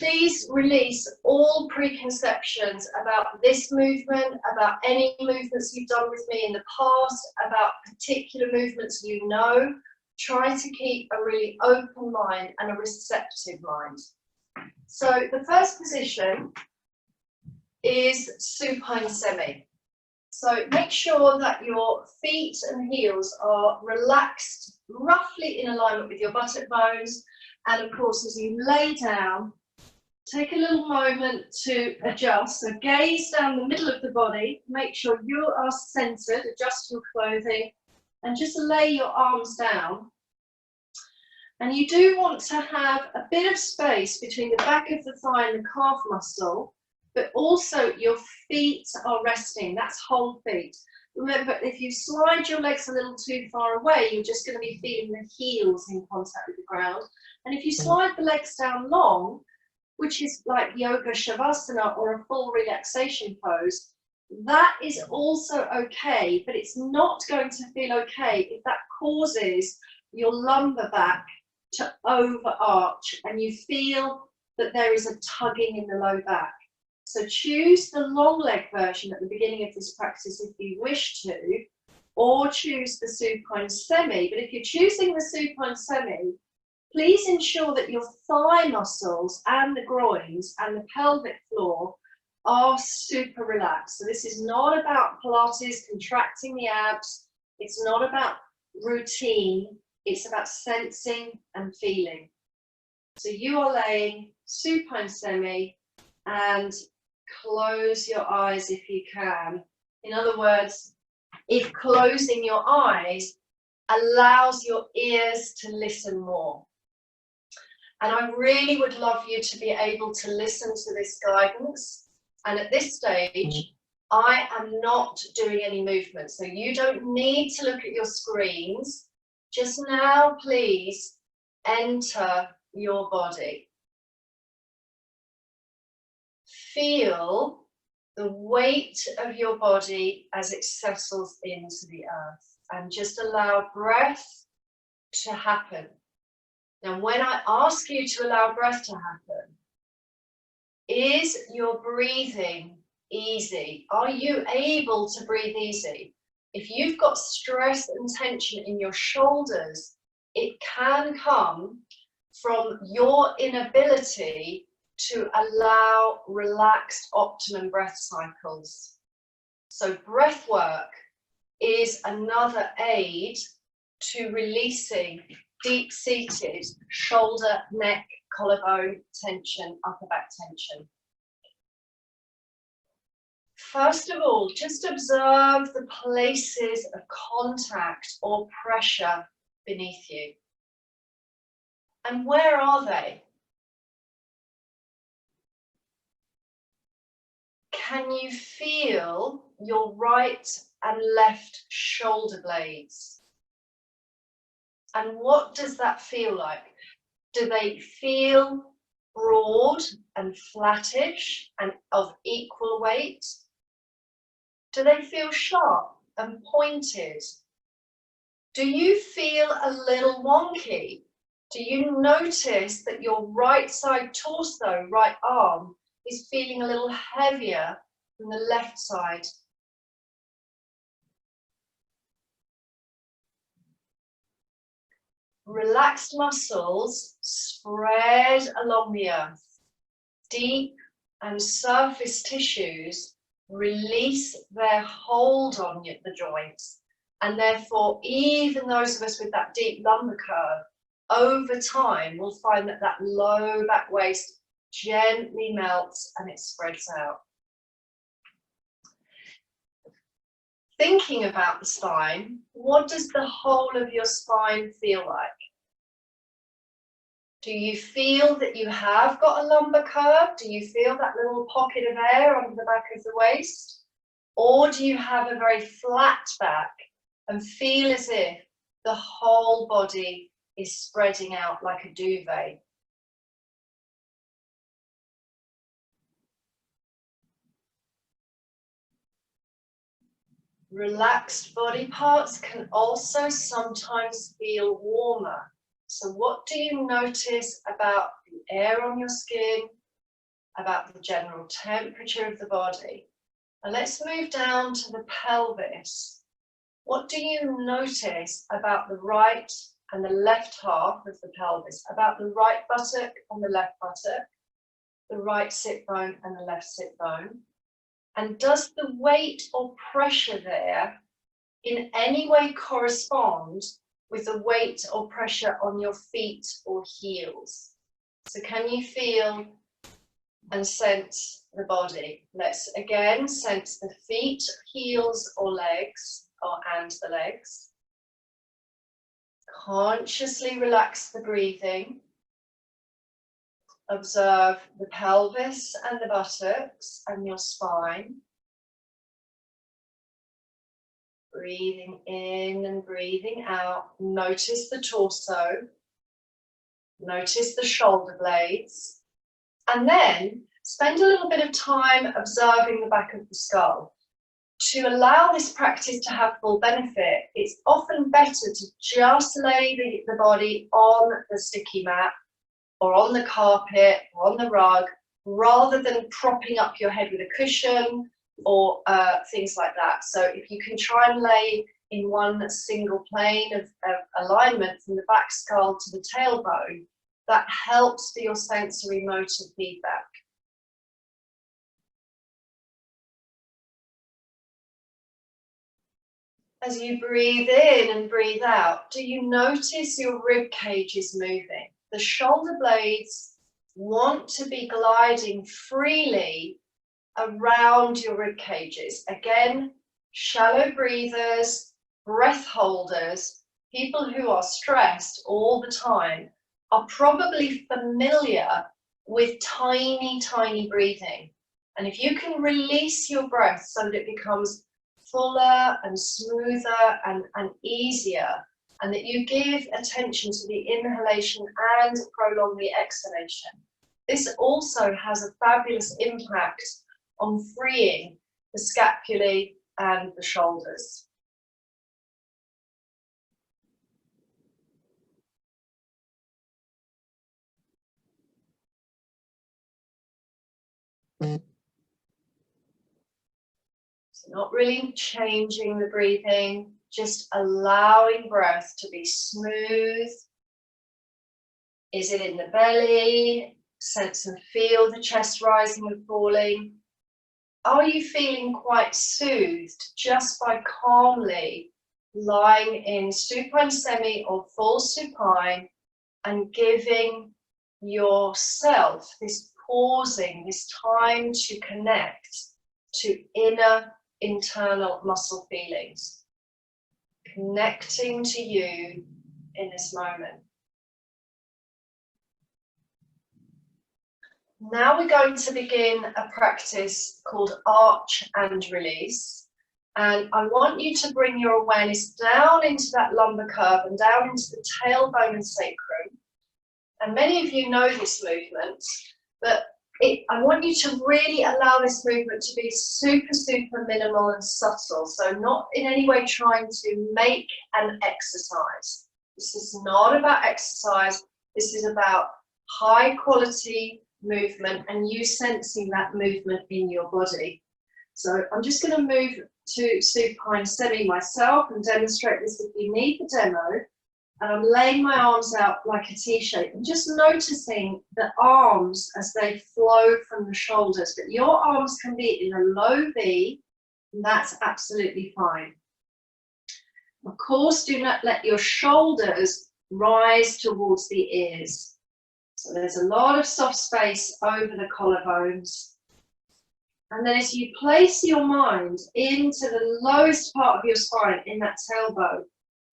Please release all preconceptions about this movement, about any movements you've done with me in the past, about particular movements you know. Try to keep a really open mind and a receptive mind. So the first position is supine semi. So make sure that your feet and heels are relaxed, roughly in alignment with your buttock bones. And of course, as you lay down, take a little moment to adjust. So gaze down the middle of the body, make sure you are centered, adjust your clothing, and just lay your arms down. And you do want to have a bit of space between the back of the thigh and the calf muscle, but also your feet are resting. That's whole feet. Remember, if you slide your legs a little too far away, you're just going to be feeling the heels in contact with the ground. And if you slide the legs down long, which is like yoga shavasana or a full relaxation pose, that is also okay, but it's not going to feel okay if that causes your lumbar back to overarch and you feel that there is a tugging in the low back. So choose the long leg version at the beginning of this practice if you wish to, or choose the supine semi. But if you're choosing the supine semi, please ensure that your thigh muscles and the groins and the pelvic floor are super relaxed. So this is not about Pilates contracting the abs. It's not about routine. It's about sensing and feeling. So you are laying supine semi and close your eyes if you can. In other words, if closing your eyes allows your ears to listen more. And I really would love you to be able to listen to this guidance. And at this stage, I am not doing any movement. So you don't need to look at your screens. Just now, please enter your body. Feel the weight of your body as it settles into the earth. And just allow breath to happen. Now, when I ask you to allow breath to happen, is your breathing easy? Are you able to breathe easy? If you've got stress and tension in your shoulders, it can come from your inability to allow relaxed optimum breath cycles. So breath work is another aid to releasing deep-seated shoulder, neck, collarbone tension, upper back tension. First of all, just observe the places of contact or pressure beneath you. And where are they? Can you feel your right and left shoulder blades? And what does that feel like? Do they feel broad and flattish and of equal weight? Do they feel sharp and pointed? Do you feel a little wonky? Do you notice that your right side torso, right arm, is feeling a little heavier than the left side? Relaxed muscles spread along the earth. Deep and surface tissues release their hold on the joints, and therefore even those of us with that deep lumbar curve, over time will find that that low back waist gently melts and it spreads out. Thinking about the spine, what does the whole of your spine feel like? Do you feel that you have got a lumbar curve? Do you feel that little pocket of air under the back of the waist? Or do you have a very flat back and feel as if the whole body is spreading out like a duvet? Relaxed body parts can also sometimes feel warmer. So what do you notice about the air on your skin, about the general temperature of the body. And let's move down to the pelvis. What do you notice about the right and the left half of the pelvis, about the right buttock and the left buttock, the right sit bone and the left sit bone? And does the weight or pressure there in any way correspond with the weight or pressure on your feet or heels? So can you feel and sense the body? Let's again sense the feet, heels or legs, and the legs. Consciously relax the breathing. Observe the pelvis and the buttocks and your spine. Breathing in and breathing out. Notice the torso. Notice the shoulder blades. And then spend a little bit of time observing the back of the skull. To allow this practice to have full benefit, it's often better to just lay the body on the sticky mat or on the carpet or on the rug, rather than propping up your head with a cushion or things like that. So if you can try and lay in one single plane of alignment from the back skull to the tailbone, that helps for your sensory motor feedback. As you breathe in and breathe out, do you notice your rib cage is moving? The shoulder blades want to be gliding freely around your rib cages. Again, shallow breathers, breath holders, people who are stressed all the time are probably familiar with tiny, tiny breathing. And if you can release your breath so that it becomes fuller and smoother and easier, and that you give attention to the inhalation and prolong the exhalation, this also has a fabulous impact on freeing the scapulae and the shoulders. So not really changing the breathing, just allowing breath to be smooth. Is it in the belly? Sense and feel the chest rising and falling. Are you feeling quite soothed just by calmly lying in supine semi or full supine and giving yourself this pausing, this time to connect to inner internal muscle feelings, connecting to you in this moment. Now we're going to begin a practice called arch and release. And I want you to bring your awareness down into that lumbar curve and down into the tailbone and sacrum. And many of you know this movement, but I want you to really allow this movement to be super, super minimal and subtle. So not in any way trying to make an exercise. This is not about exercise. This is about high quality movement and you sensing that movement in your body. So I'm just going to move to supine semi myself and demonstrate this if you need the demo. And I'm laying my arms out like a T shape and just noticing the arms as they flow from the shoulders. But your arms can be in a low V, and that's absolutely fine. Of course, do not let your shoulders rise towards the ears. So there's a lot of soft space over the collarbones. And then as you place your mind into the lowest part of your spine in that tailbone,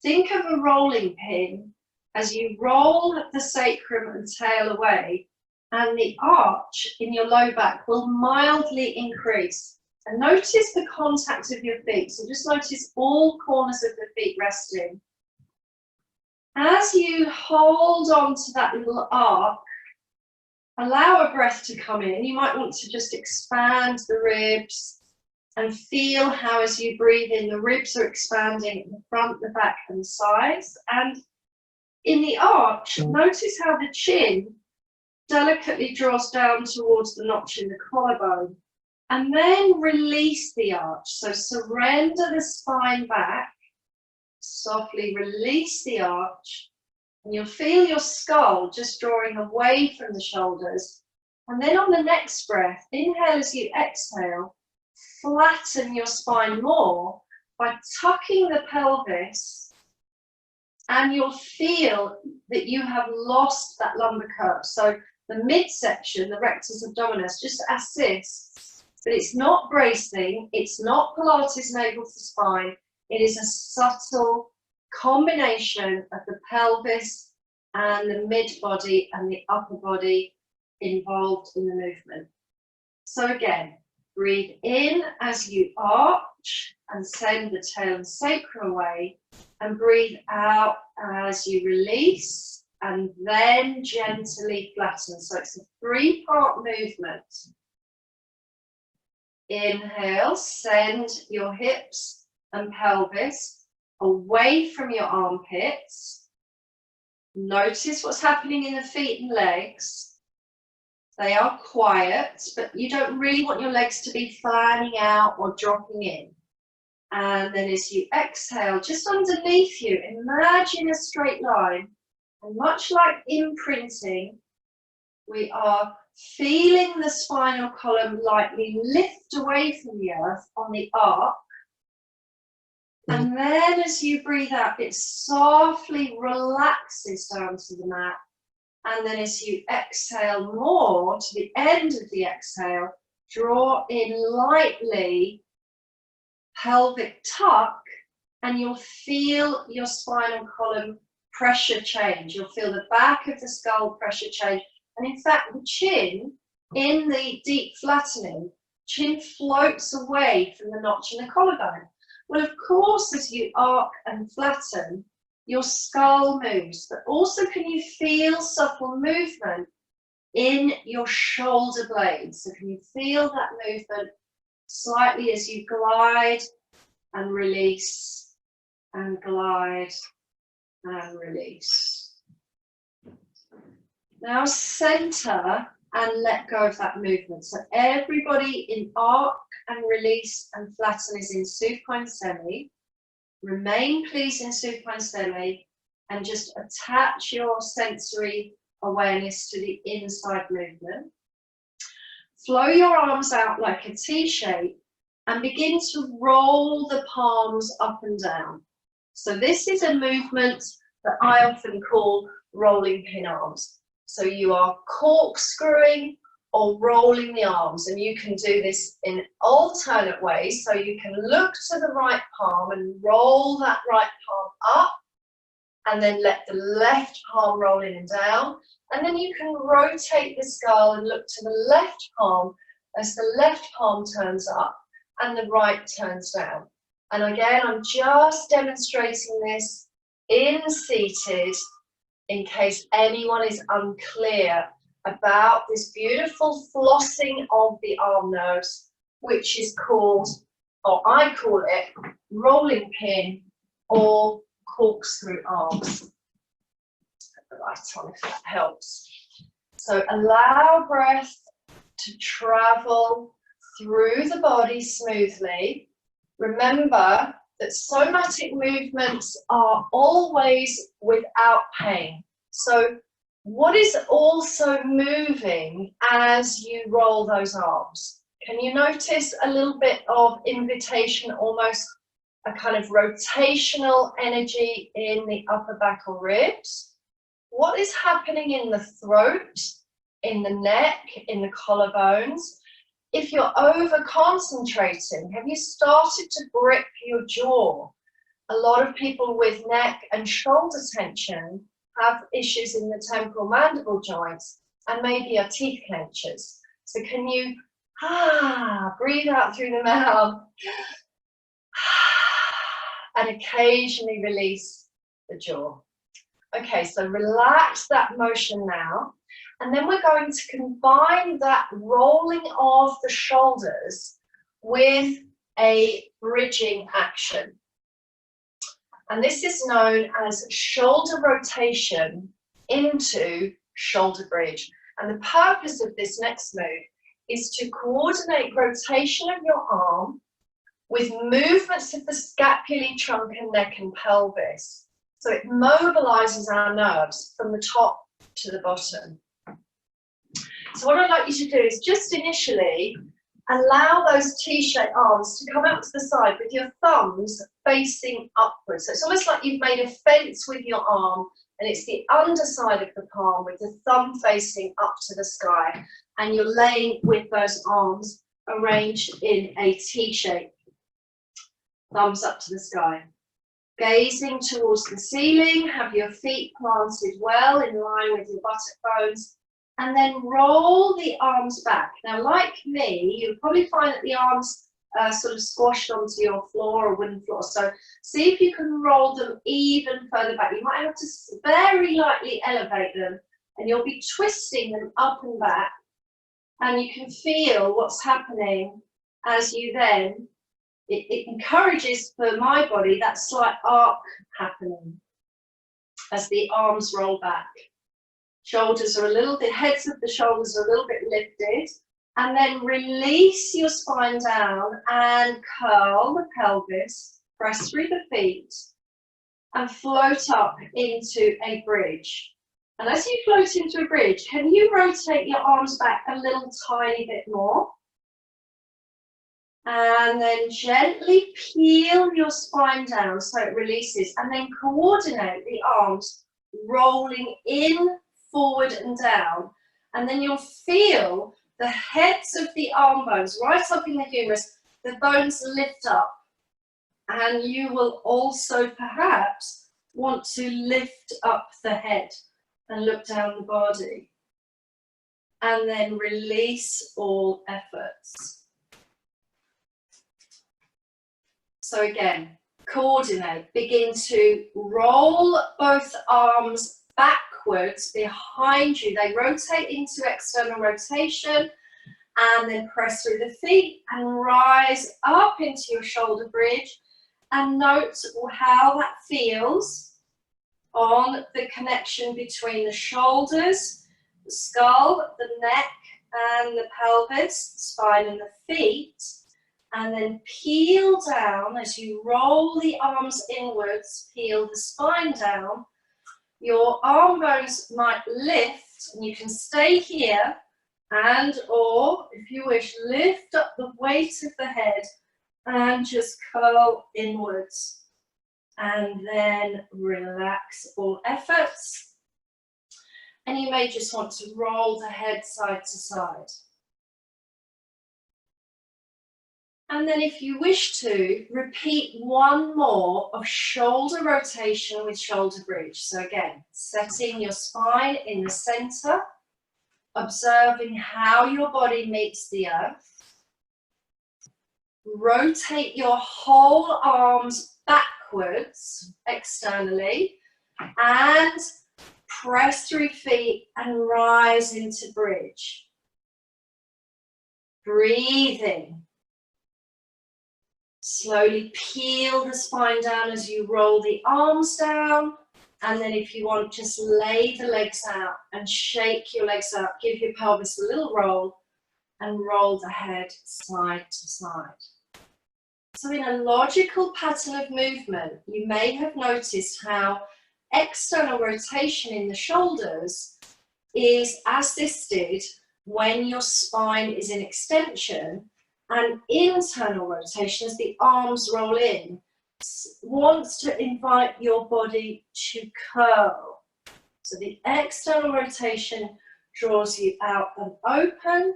think of a rolling pin as you roll the sacrum and tail away, and the arch in your low back will mildly increase. And notice the contact of your feet. So just notice all corners of the feet resting. As you hold on to that little arc, allow a breath to come in. You might want to just expand the ribs and feel how as you breathe in, the ribs are expanding in the front, the back and the sides. And in the arch, notice how the chin delicately draws down towards the notch in the collarbone. And then release the arch. So surrender the spine back. Softly release the arch. And you'll feel your skull just drawing away from the shoulders. And then on the next breath, inhale as you exhale, flatten your spine more by tucking the pelvis, and you'll feel that you have lost that lumbar curve. So the midsection, the rectus abdominis, just assists, but it's not bracing, it's not Pilates navel to spine, it is a subtle combination of the pelvis and the mid body and the upper body involved in the movement. So again, breathe in as you arch and send the tail and sacrum away, and breathe out as you release and then gently flatten. So it's a three-part movement. Inhale, send your hips and pelvis away from your armpits. Notice what's happening in the feet and legs. They are quiet, but you don't really want your legs to be fanning out or dropping in. And then as you exhale, just underneath you, imagine a straight line. And much like imprinting, we are feeling the spinal column lightly lift away from the earth on the arc. And then as you breathe out, it softly relaxes down to the mat. And then as you exhale more to the end of the exhale, draw in lightly, pelvic tuck, and you'll feel your spinal column pressure change. You'll feel the back of the skull pressure change. And in fact, the chin, in the deep flattening, chin floats away from the notch in the collarbone. Well, of course, as you arc and flatten, your skull moves, but also can you feel subtle movement in your shoulder blades? So can you feel that movement slightly as you glide and release and glide and release? Now center and let go of that movement. So everybody in arc and release and flatten is in supine semi. Remain please in supine semi and just attach your sensory awareness to the inside movement. Flow your arms out like a T shape and begin to roll the palms up and down. So this is a movement that I often call rolling pin arms. So you are corkscrewing or rolling the arms, and you can do this in alternate ways. So you can look to the right palm and roll that right palm up, and then let the left palm roll in and down. And then you can rotate the skull and look to the left palm as the left palm turns up and the right turns down. And again, I'm just demonstrating this in seated in case anyone is unclear about this beautiful flossing of the arm nerves, which is called, or I call it, rolling pin or corkscrew arms. Put the light on if that helps. So allow breath to travel through the body smoothly. Remember that somatic movements are always without pain. So what is also moving as you roll those arms? Can you notice a little bit of invitation, almost a kind of rotational energy in the upper back or ribs? What is happening in the throat, in the neck, in the collarbones? If you're over concentrating, have you started to grip your jaw? A lot of people with neck and shoulder tension have issues in the temporal mandible joints and maybe are teeth clenches. So can you breathe out through the mouth and occasionally release the jaw? Okay, so relax that motion now. And then we're going to combine that rolling of the shoulders with a bridging action. And this is known as shoulder rotation into shoulder bridge. And the purpose of this next move is to coordinate rotation of your arm with movements of the scapulae, trunk and neck and pelvis. So it mobilizes our nerves from the top to the bottom. So what I'd like you to do is just initially allow those T-shaped arms to come out to the side with your thumbs facing upwards. So it's almost like you've made a fence with your arm, and it's the underside of the palm with the thumb facing up to the sky, and you're laying with those arms arranged in a T shape, thumbs up to the sky. Gazing towards the ceiling, have your feet planted well in line with your buttock bones, and then roll the arms back. Now, like me, you'll probably find that the arms are sort of squashed onto your floor or wooden floor. So see if you can roll them even further back. You might have to very lightly elevate them, and you'll be twisting them up and back. And you can feel what's happening as you then, it encourages for my body that slight arc happening as the arms roll back. Shoulders are a little bit, heads of the shoulders are a little bit lifted, and then release your spine down and curl the pelvis, press through the feet, and float up into a bridge. And as you float into a bridge, can you rotate your arms back a little tiny bit more? And then gently peel your spine down so it releases, and then coordinate the arms rolling in, forward and down, and then you'll feel the heads of the arm bones right up in the humerus, the bones lift up, and you will also perhaps want to lift up the head and look down the body, and then release all efforts. So again, coordinate, begin to roll both arms backwards behind you. They rotate into external rotation, and then press through the feet and rise up into your shoulder bridge, and note how that feels on the connection between the shoulders, the skull, the neck and the pelvis, spine and the feet. And then peel down as you roll the arms inwards, peel the spine down. Your arm bones might lift, and you can stay here, and or if you wish, lift up the weight of the head and just curl inwards, and then relax all efforts. And you may just want to roll the head side to side. And then if you wish to, repeat one more of shoulder rotation with shoulder bridge. So again, setting your spine in the center, observing how your body meets the earth. Rotate your whole arms backwards, externally, and press through feet and rise into bridge. Breathing. Slowly peel the spine down as you roll the arms down, and then if you want, just lay the legs out and shake your legs out. Give your pelvis a little roll and roll the head side to side. So in a logical pattern of movement, you may have noticed how external rotation in the shoulders is assisted when your spine is in extension, and internal rotation as the arms roll in wants to invite your body to curl. So the external rotation draws you out and open,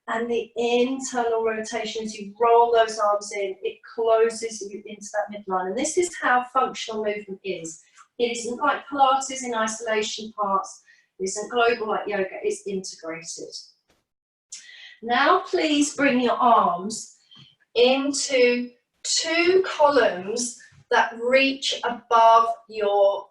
and the internal rotation, as you roll those arms in, it closes you into that midline. And this is how functional movement is. It isn't like Pilates in isolation parts. It isn't global like yoga. It's integrated. Now please bring your arms into two columns that reach above your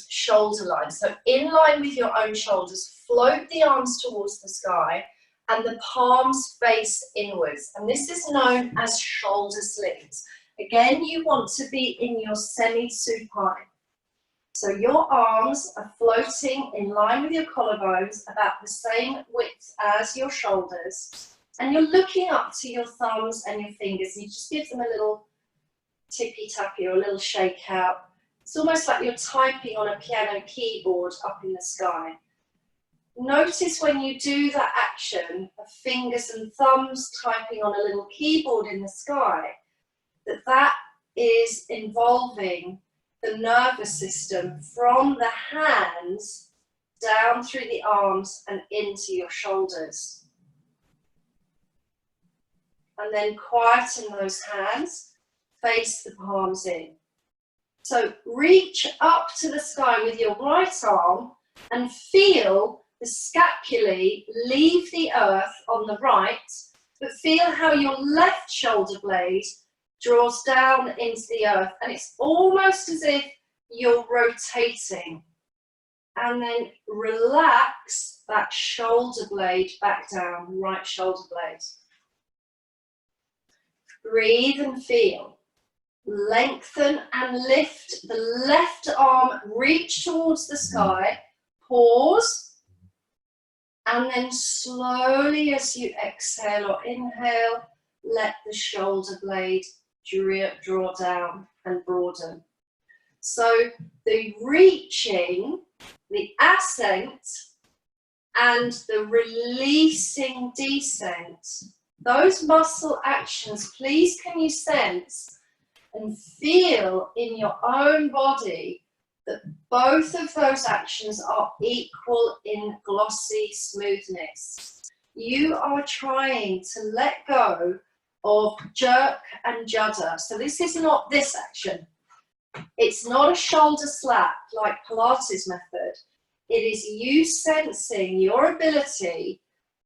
shoulder line. So in line with your own shoulders, float the arms towards the sky and the palms face inwards. And this is known as shoulder slings. Again, you want to be in your semi-supine. So your arms are floating in line with your collarbones, about the same width as your shoulders. And you're looking up to your thumbs and your fingers, and you just give them a little tippy-tappy or a little shake out. It's almost like you're typing on a piano keyboard up in the sky. Notice when you do that action of fingers and thumbs typing on a little keyboard in the sky, that is involving the nervous system from the hands down through the arms and into your shoulders. And then quieten those hands, face the palms in. So reach up to the sky with your right arm and feel the scapulae leave the earth on the right, but feel how your left shoulder blade draws down into the earth, and it's almost as if you're rotating. And then relax that shoulder blade back down, right shoulder blade. Breathe and feel. Lengthen and lift the left arm, reach towards the sky, pause, and then slowly as you exhale or inhale, let the shoulder blade draw down and broaden. So the reaching, the ascent, and the releasing descent, those muscle actions, please can you sense and feel in your own body that both of those actions are equal in glossy smoothness. You are trying to let go of jerk and judder. So this is not this action. It's not a shoulder slap like Pilates method. It is you sensing your ability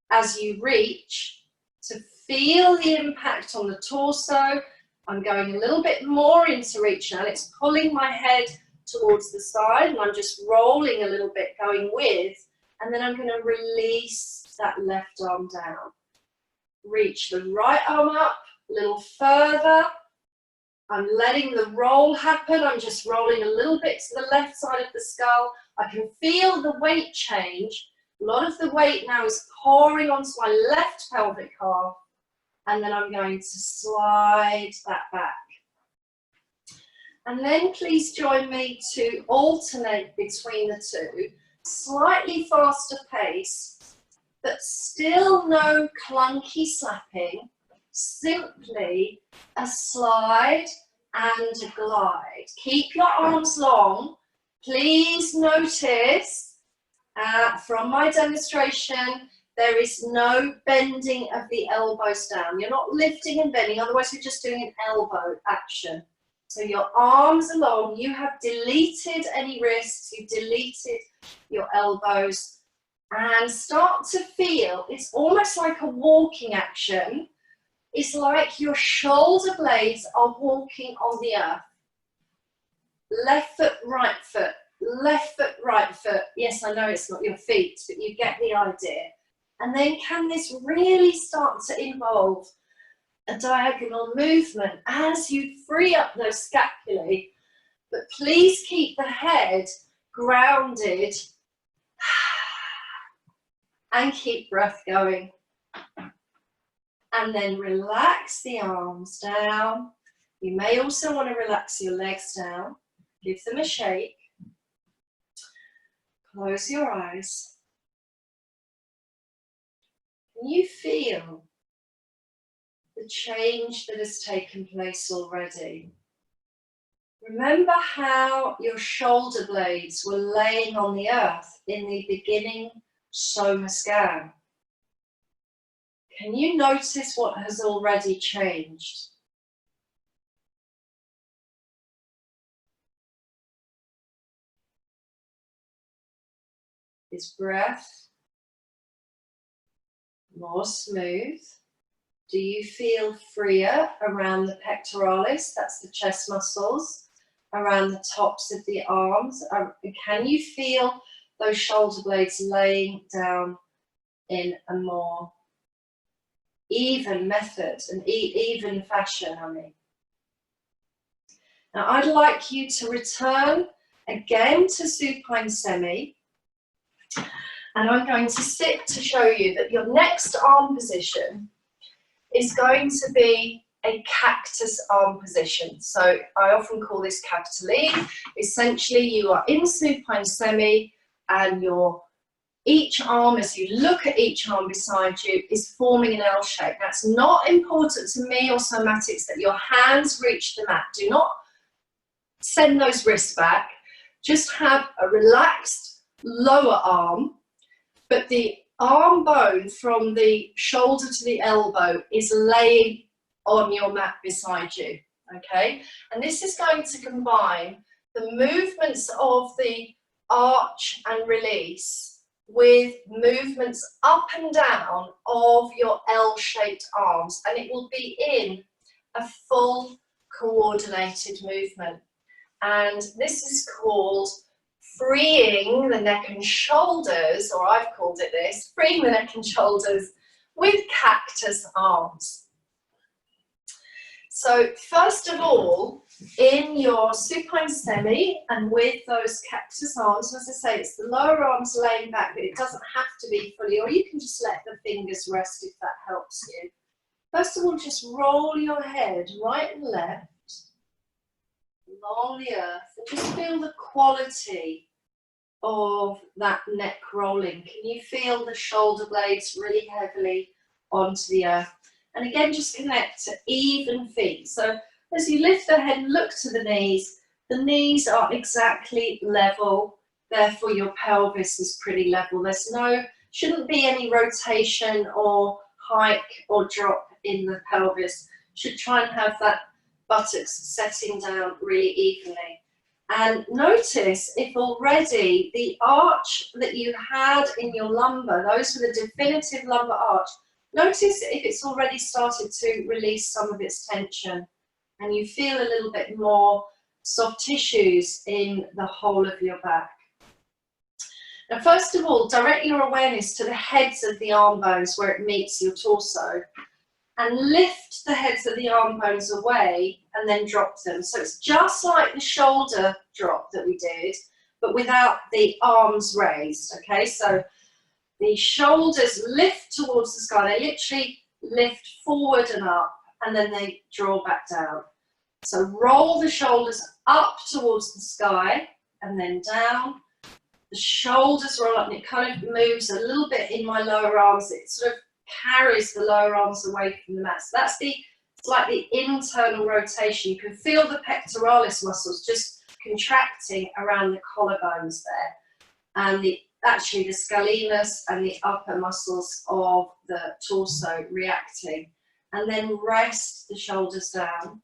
as you reach to feel the impact on the torso. I'm going a little bit more into reach now. It's pulling my head towards the side and I'm just rolling a little bit going with, and then I'm going to release that left arm down. Reach the right arm up a little further. I'm letting the roll happen. I'm just rolling a little bit to the left side of the skull. I can feel the weight change. A lot of the weight now is pouring onto my left pelvic half, and then I'm going to slide that back. And then please join me to alternate between the two, slightly faster pace, but still no clunky slapping, simply a slide and a glide. Keep your arms long. Please notice from my demonstration, there is no bending of the elbows down. You're not lifting and bending, otherwise you're just doing an elbow action. So your arms are long, you have deleted any wrists, you've deleted your elbows, and start to feel, it's almost like a walking action. It's like your shoulder blades are walking on the earth. Left foot, right foot, left foot, right foot. Yes, I know it's not your feet, but you get the idea. And then can this really start to involve a diagonal movement as you free up those scapulae, but please keep the head grounded and keep breath going. And then relax the arms down. You may also want to relax your legs down. Give them a shake. Close your eyes. Can you feel the change that has taken place already? Remember how your shoulder blades were laying on the earth in the beginning Soma scan. Can you notice what has already changed? Is breath more smooth? Do you feel freer around the pectoralis, that's the chest muscles, around the tops of the arms? Can you feel those shoulder blades laying down in a more even method, an even fashion, I mean? Now I'd like you to return again to supine semi, and I'm going to sit to show you that your next arm position is going to be a cactus arm position. So I often call this capital E. Essentially, you are in supine semi, and each arm, as you look at each arm beside you, is forming an L shape. Now, it's not important to me or somatics that your hands reach the mat. Do not send those wrists back. Just have a relaxed lower arm, but the arm bone from the shoulder to the elbow is laying on your mat beside you, okay? And this is going to combine the movements of the arch and release with movements up and down of your L-shaped arms, and it will be in a full coordinated movement. And this is called freeing the neck and shoulders, or I've called it this, freeing the neck and shoulders with cactus arms. So first of all, in your supine semi and with those cactus arms, as I say, it's the lower arms laying back, but it doesn't have to be fully, or you can just let the fingers rest if that helps you. First of all, just roll your head right and left along the earth, and just feel the quality of that neck rolling. Can you feel the shoulder blades really heavily onto the earth? And again, just connect to even feet. So as you lift the head, look to the knees are exactly level, therefore your pelvis is pretty level. Shouldn't be any rotation or hike or drop in the pelvis. Should try and have that buttocks setting down really evenly. And notice if already the arch that you had in your lumbar, those with a definitive lumbar arch, notice if it's already started to release some of its tension and you feel a little bit more soft tissues in the whole of your back. Now, first of all, direct your awareness to the heads of the arm bones where it meets your torso, and lift the heads of the arm bones away and then drop them. So it's just like the shoulder drop that we did, but without the arms raised, okay? So the shoulders lift towards the sky. They literally lift forward and up, and then they draw back down. So roll the shoulders up towards the sky and then down. The shoulders roll up, and it kind of moves a little bit in my lower arms. It sort of carries the lower arms away from the mat. So that's it's like the internal rotation. You can feel the pectoralis muscles just contracting around the collarbones there, and actually the scalenus and the upper muscles of the torso reacting. And then rest the shoulders down.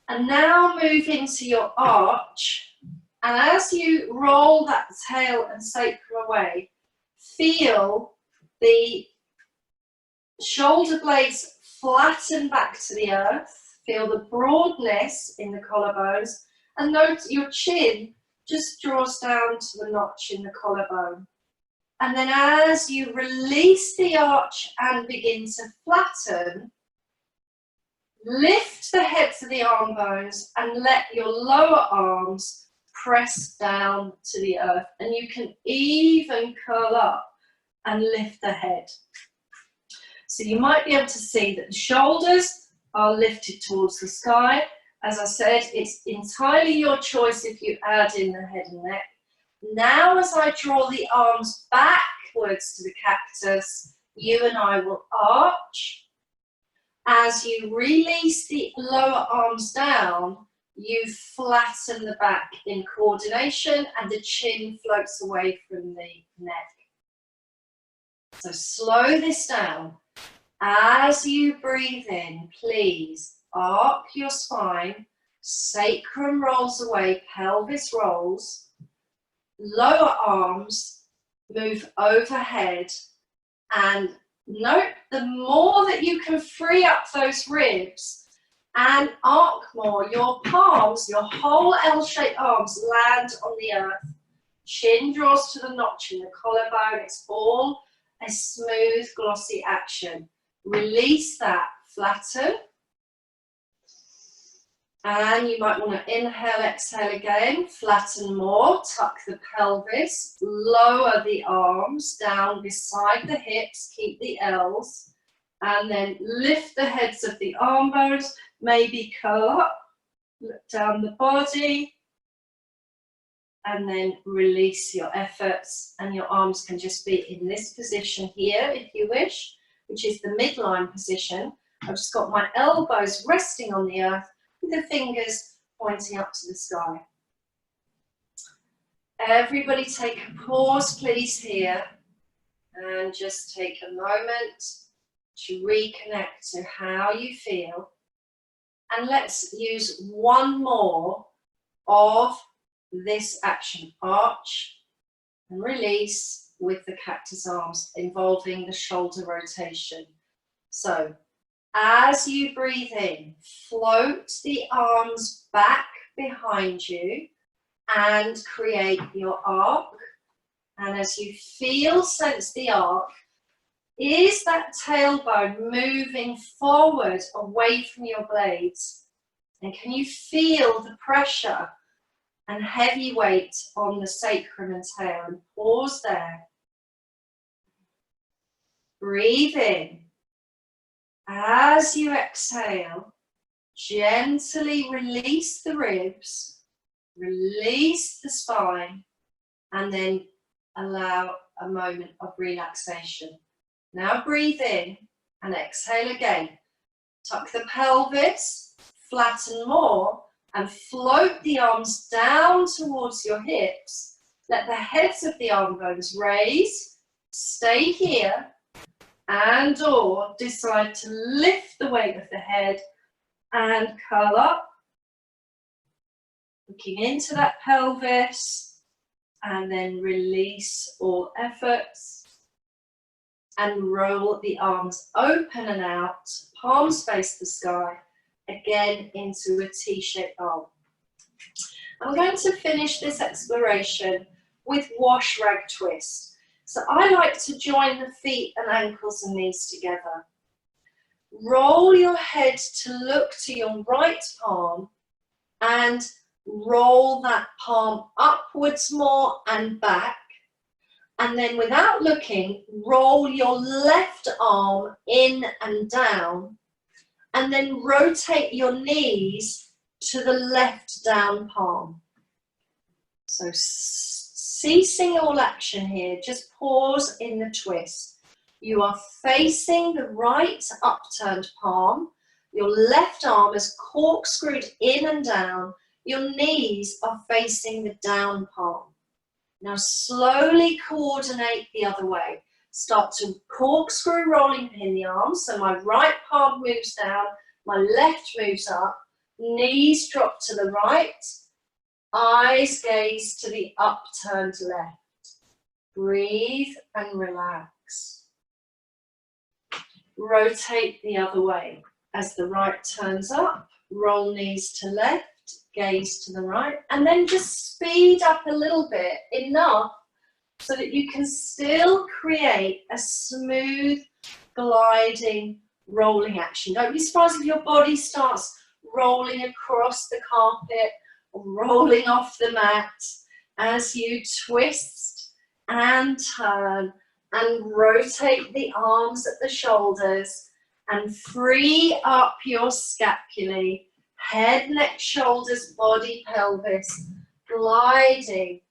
And now move into your arch. And as you roll that tail and sacrum away, feel the shoulder blades flatten back to the earth. Feel the broadness in the collarbones, and note your chin just draws down to the notch in the collarbone. And then as you release the arch and begin to flatten, lift the heads of the arm bones and let your lower arms press down to the earth. And you can even curl up and lift the head. So you might be able to see that the shoulders are lifted towards the sky. As I said, it's entirely your choice if you add in the head and neck. Now as I draw the arms backwards to the cactus, you and I will arch. As you release the lower arms down, you flatten the back in coordination, and the chin floats away from the neck. So slow this down. As you breathe in, please arc your spine, sacrum rolls away, pelvis rolls, lower arms move overhead, and note the more that you can free up those ribs and arc more, your palms, your whole L-shaped arms land on the earth. Chin draws to the notch in the collarbone. It's all a smooth, glossy action. Release that, flatten. And you might want to inhale, exhale again, flatten more, tuck the pelvis, lower the arms down beside the hips, keep the L's, and then lift the heads of the arm bones, maybe curl up, look down the body, and then release your efforts, and your arms can just be in this position here if you wish, which is the midline position. I've just got my elbows resting on the earth with the fingers pointing up to the sky. Everybody take a pause please here and just take a moment to reconnect to how you feel, and let's use one more of this action. Arch and release with the cactus arms, involving the shoulder rotation. So as you breathe in, float the arms back behind you and create your arc. And as you feel, sense the arc, is that tailbone moving forward away from your blades? And can you feel the pressure and heavy weight on the sacrum and tail? And pause there. Breathe in. As you exhale, gently release the ribs, release the spine, and then allow a moment of relaxation. Now breathe in and exhale again. Tuck the pelvis, flatten more, and float the arms down towards your hips. Let the heads of the arm bones raise, stay here, and or decide to lift the weight of the head and curl up, looking into that pelvis, and then release all efforts and roll the arms open and out, palms face the sky, again into a T-shaped arm. I'm going to finish this exploration with wash rag twist. So I like to join the feet and ankles and knees together. Roll your head to look to your right palm and roll that palm upwards more and back. And then without looking, roll your left arm in and down, and then rotate your knees to the left down palm. So ceasing all action here, just pause in the twist. You are facing the right upturned palm, your left arm is corkscrewed in and down, your knees are facing the down palm. Now slowly coordinate the other way. Start to corkscrew rolling pin the arms, so my right palm moves down, my left moves up, knees drop to the right, eyes gaze to the upturned left. Breathe and relax. Rotate the other way. As the right turns up, roll knees to left, gaze to the right, and then just speed up a little bit, enough so that you can still create a smooth, gliding, rolling action. Don't be surprised if your body starts rolling across the carpet or rolling off the mat as you twist and turn and rotate the arms at the shoulders and free up your scapulae, head, neck, shoulders, body, pelvis, gliding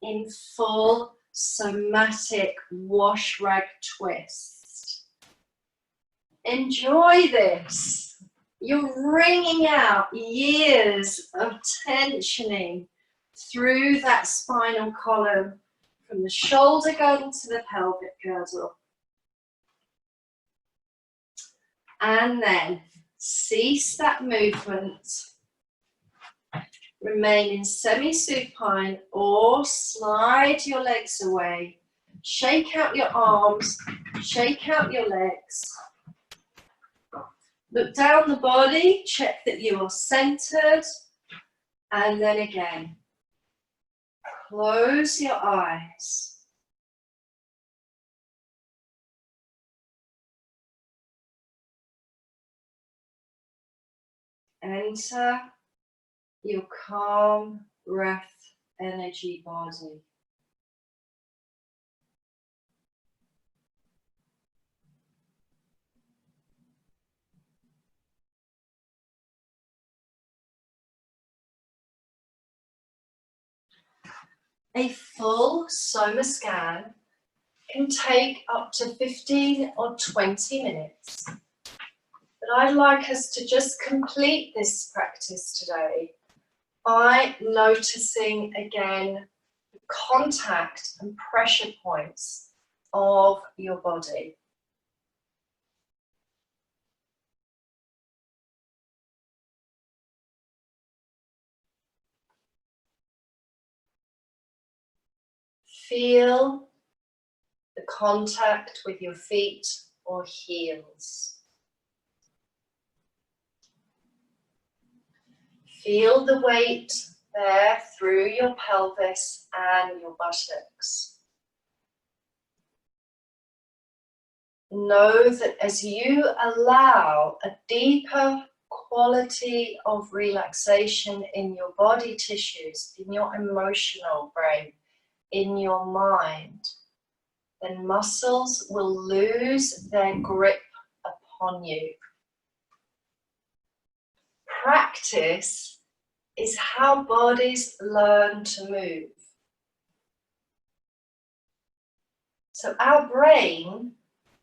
in full somatic wash rag twist. Enjoy this. You're wringing out years of tensioning through that spinal column, from the shoulder girdle to the pelvic girdle. And then cease that movement. Remain in semi-supine or slide your legs away. Shake out your arms, shake out your legs. Look down the body, check that you are centered, and then again. Close your eyes. Enter your calm breath energy body. A full Soma scan can take up to 15 or 20 minutes. But I'd like us to just complete this practice today by noticing again the contact and pressure points of your body. Feel the contact with your feet or heels. Feel the weight there through your pelvis and your buttocks. Know that as you allow a deeper quality of relaxation in your body tissues, in your emotional brain, in your mind, then muscles will lose their grip upon you. Practice is how bodies learn to move. So our brain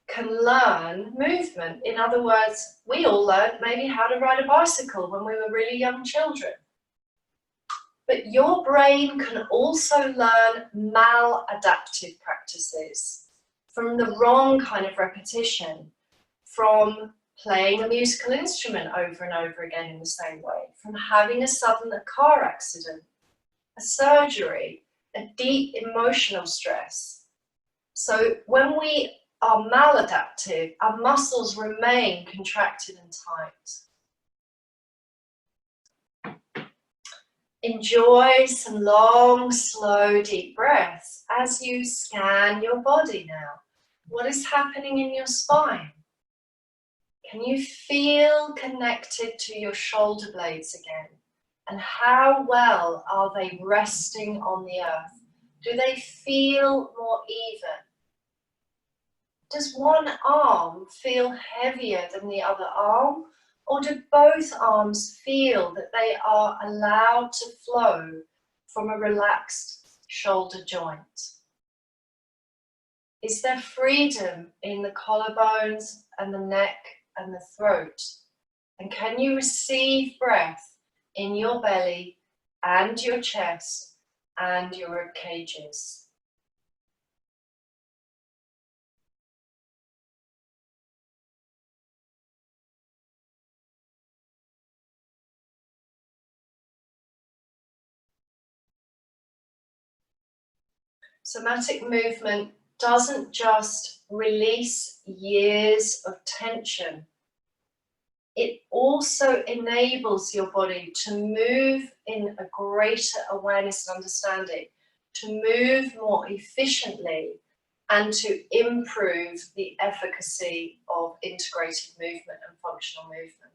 can learn movement. In other words, we all learned maybe how to ride a bicycle when we were really young children. But your brain can also learn maladaptive practices from the wrong kind of repetition, from playing a musical instrument over and over again in the same way, from having a sudden car accident, a surgery, a deep emotional stress. So when we are maladaptive, our muscles remain contracted and tight. Enjoy some long, slow, deep breaths as you scan your body now. What is happening in your spine? Can you feel connected to your shoulder blades again? And how well are they resting on the earth? Do they feel more even? Does one arm feel heavier than the other arm? Or do both arms feel that they are allowed to flow from a relaxed shoulder joint? Is there freedom in the collarbones and the neck and the throat? And can you receive breath in your belly and your chest and your rib cages? Somatic movement doesn't just release years of tension. It also enables your body to move in a greater awareness and understanding, to move more efficiently, and to improve the efficacy of integrated movement and functional movement.